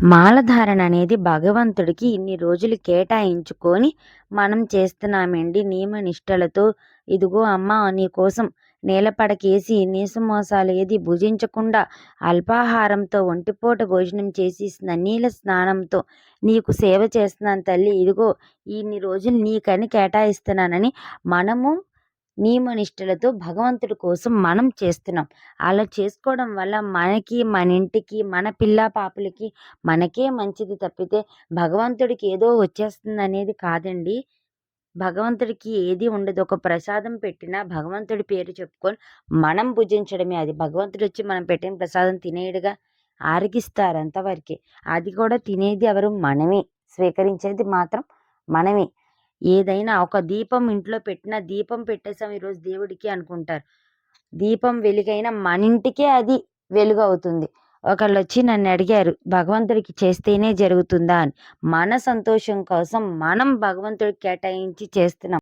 మాలధారణ అనేది భగవంతుడికి ఇన్ని రోజులు కేటాయించుకొని మనం చేస్తున్నామండి నియమ నిష్టలతో. ఇదిగో అమ్మ నీకోసం నేలపడకేసి నీసమోసాలు ఏది భుజించకుండా అల్పాహారంతో ఒంటిపూట భోజనం చేసి నీళ్ళ స్నానంతో నీకు సేవ చేస్తున్నాను తల్లి. ఇదిగో ఇన్ని రోజులు నీకని కేటాయిస్తున్నానని మనము నియమనిష్టలతో భగవంతుడి కోసం మనం చేస్తున్నాం. అలా చేసుకోవడం వల్ల మనకి, మన ఇంటికి, మన పిల్ల పాపలకి మనకే మంచిది తప్పితే భగవంతుడికి ఏదో వచ్చేస్తుందనేది కాదండి. భగవంతుడికి ఏది ఉండదు. ఒక ప్రసాదం పెట్టినా భగవంతుడి పేరు చెప్పుకొని మనం భుజించడమే. అది భగవంతుడొచ్చి మనం పెట్టిన ప్రసాదం తినేయడుగా. ఆరగిస్తారు అంతవరకే. అది కూడా తినేది ఎవరు? మనమే. స్వీకరించేది మాత్రం మనమే. ఏదైనా ఒక దీపం ఇంట్లో పెట్టినా దీపం పెట్టేసాం ఈరోజు దేవుడికి అనుకుంటారు. దీపం వెలుగైనా మన ఇంటికే అది వెలుగు అవుతుంది. ఒకళ్ళొచ్చి నన్ను అడిగారు, భగవంతుడికి చేస్తేనే జరుగుతుందా అని. మన సంతోషం కోసం మనం భగవంతుడికి కేటాయించి చేస్తున్నాం.